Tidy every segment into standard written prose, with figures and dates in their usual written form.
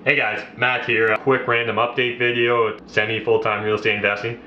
Hey guys, Matt here. A quick random update video, semi-full-time real estate investing.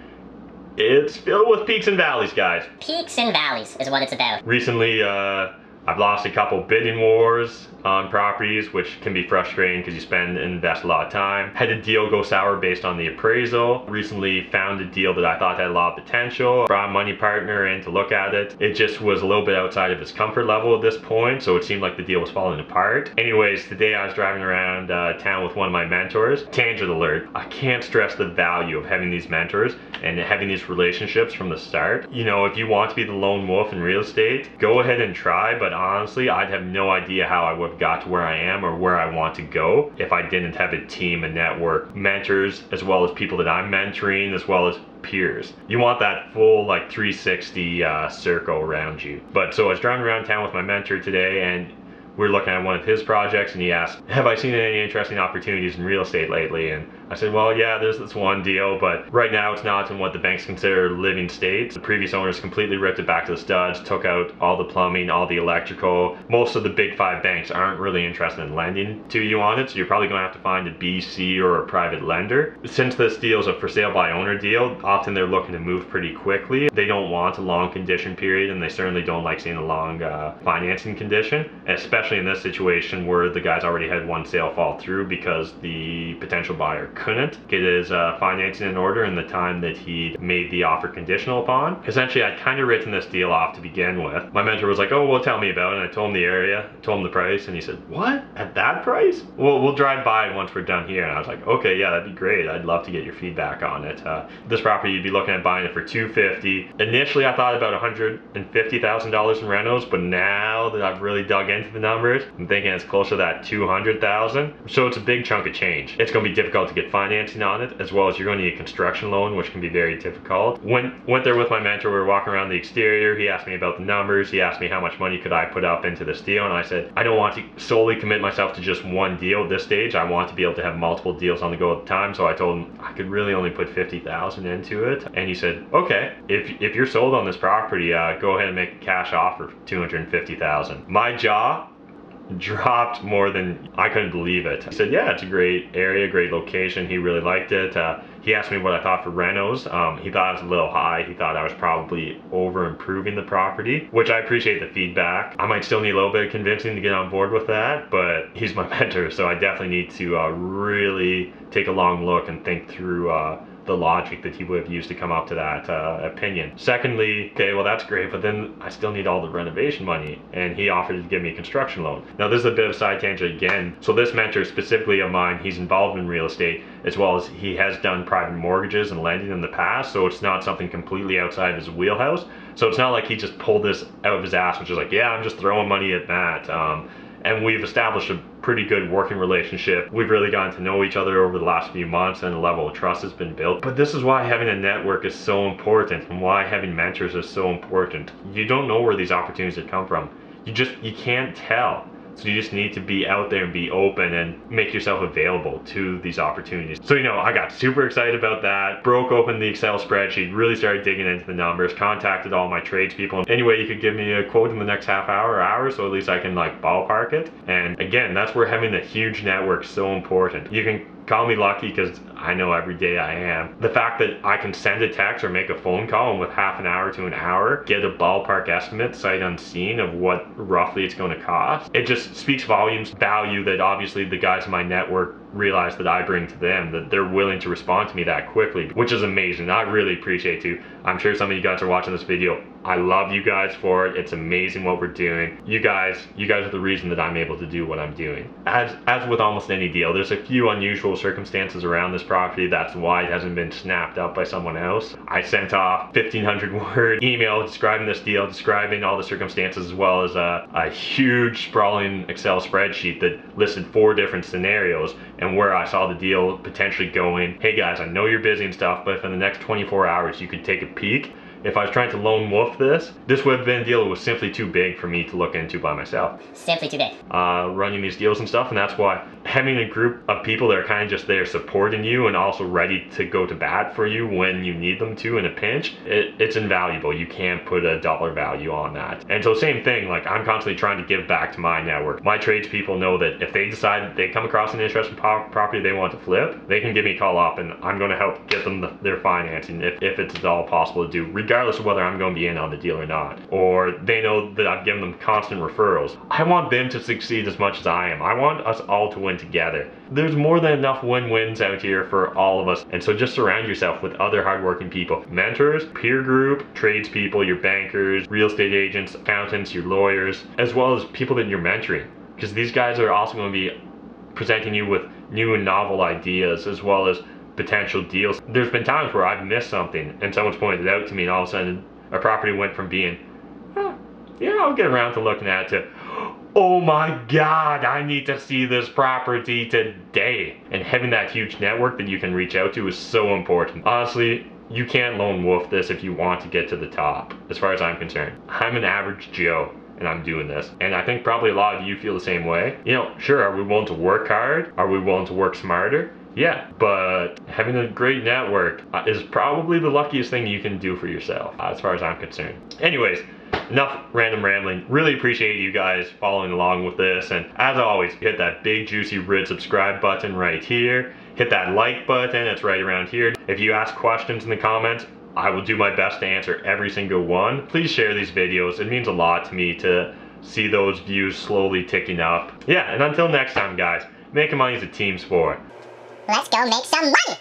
It's filled with peaks and valleys, guys. Peaks and valleys is what it's about. Recently, I've lost a couple bidding wars on properties, which can be frustrating because you spend and invest a lot of time. Had a deal go sour based on the appraisal. Recently found a deal that I thought had a lot of potential. Brought a money partner in to look at it. It just was a little bit outside of his comfort level at this point, so it seemed like the deal was falling apart. Anyways, today I was driving around town with one of my mentors. Tangent alert. I can't stress the value of having these mentors and having these relationships from the start. You know, if you want to be the lone wolf in real estate, go ahead and try, but honestly, I'd have no idea how I would have got to where I am or where I want to go if I didn't have a team, a network, mentors, as well as people that I'm mentoring, as well as peers. You want that full like 360 circle around you. But so I was driving around town with my mentor today, and we're looking at one of his projects, and he asked, have I seen any interesting opportunities in real estate lately? And I said, well, yeah, there's this one deal, but right now it's not in what the banks consider living states. The previous owners completely ripped it back to the studs, took out all the plumbing, all the electrical. Most of the big 5 banks aren't really interested in lending to you on it, so you're probably gonna have to find a B, C, or a private lender. Since this deal is a for sale by owner deal, often they're looking to move pretty quickly. They don't want a long condition period, and they certainly don't like seeing a long financing condition, especially in this situation where the guys already had one sale fall through because the potential buyer couldn't get his financing in order in the time that he'd made the offer conditional upon. Essentially, I'd kind of written this deal off to begin with. My mentor was like, oh, well, tell me about it. And I told him the area, told him the price, and he said, what? At that price? Well, we'll drive by once we're done here. And I was like, okay, yeah, that'd be great. I'd love to get your feedback on it. This property, you'd be looking at buying it for $250,000. Initially, I thought about $150,000 in rentals, but now that I've really dug into the numbers, I'm thinking it's closer to that $200,000. So it's a big chunk of change. It's going to be difficult to get financing on it, as well as you're going to need a construction loan, which can be very difficult. Went there with my mentor. We were walking around the exterior. He asked me about the numbers. He asked me how much money could I put up into this deal, and I said I don't want to solely commit myself to just one deal at this stage. I want to be able to have multiple deals on the go at the time. So I told him I could really only put $50,000 into it, and he said, okay, if you're sold on this property, go ahead and make a cash offer for $250,000. My jaw dropped more than I couldn't believe it. I said, yeah, it's a great area, great location. He really liked it. He asked me what I thought for renos. He thought I was a little high. He thought I was probably over improving the property, which I appreciate the feedback. I might still need a little bit of convincing to get on board with that, but he's my mentor, so I definitely need to really take a long look and think through the logic that he would have used to come up to that opinion. Secondly, okay, well, that's great, but then I still need all the renovation money, and he offered to give me a construction loan. Now, this is a bit of a side tangent again. So this mentor specifically of mine, he's involved in real estate, as well as he has done private mortgages and lending in the past, so it's not something completely outside of his wheelhouse. So it's not like he just pulled this out of his ass, which is like, yeah, I'm just throwing money at Matt. And we've established a pretty good working relationship. We've really gotten to know each other over the last few months, and a level of trust has been built. But this is why having a network is so important, and why having mentors is so important. You don't know where these opportunities have come from. You can't tell. So you just need to be out there and be open and make yourself available to these opportunities. So, you know, I got super excited about that, broke open the Excel spreadsheet, really started digging into the numbers, contacted all my tradespeople. Anyway, you could give me a quote in the next half hour or hour, so at least I can like ballpark it. And again, that's where having a huge network is so important. You can call me lucky because I know every day I am. The fact that I can send a text or make a phone call and with half an hour to an hour get a ballpark estimate sight unseen of what roughly it's going to cost, it just speaks volumes. Value that obviously the guys in my network realize that I bring to them, that they're willing to respond to me that quickly, which is amazing. I really appreciate you. I'm sure some of you guys are watching this video. I love you guys for it. It's amazing what we're doing. You guys are the reason that I'm able to do what I'm doing. As with almost any deal, there's a few unusual circumstances around this property. That's why it hasn't been snapped up by someone else. I sent off 1,500 word email describing this deal, describing all the circumstances, as well as a huge sprawling Excel spreadsheet that listed 4 different scenarios and where I saw the deal potentially going. Hey guys, I know you're busy and stuff, but if in the next 24 hours you could take a peek if I was trying to lone wolf this would have been a deal that was simply too big for me to look into by myself. Simply too big. Running these deals and stuff, and that's why having a group of people that are kind of just there supporting you and also ready to go to bat for you when you need them to in a pinch, it's invaluable. You can't put a dollar value on that. And so same thing, like I'm constantly trying to give back to my network. My tradespeople know that if they decide they come across an interesting property they want to flip, they can give me a call up and I'm going to help get them their financing if it's at all possible to do, regardless of whether I'm going to be in on the deal or not. Or they know that I've given them constant referrals. I want them to succeed as much as I am. I want us all to win together. There's more than enough win-wins out here for all of us, and so just surround yourself with other hardworking people. Mentors, peer group, tradespeople, your bankers, real estate agents, accountants, your lawyers, as well as people that you're mentoring. Because these guys are also going to be presenting you with new and novel ideas as well as potential deals. There's been times where I've missed something and someone's pointed it out to me and all of a sudden a property went from being, yeah, I'll get around to looking at it, to, oh my God, I need to see this property today. And having that huge network that you can reach out to is so important. Honestly, you can't lone wolf this if you want to get to the top, as far as I'm concerned. I'm an average Joe and I'm doing this. And I think probably a lot of you feel the same way. You know, sure, are we willing to work hard? Are we willing to work smarter? Yeah, but having a great network is probably the luckiest thing you can do for yourself, as far as I'm concerned. Anyways, enough random rambling. Really appreciate you guys following along with this, and as always, hit that big juicy red subscribe button right here. Hit that like button, it's right around here. If you ask questions in the comments, I will do my best to answer every single one. Please share these videos. It means a lot to me to see those views slowly ticking up. Yeah, and until next time guys, making money is a team sport. Let's go make some money!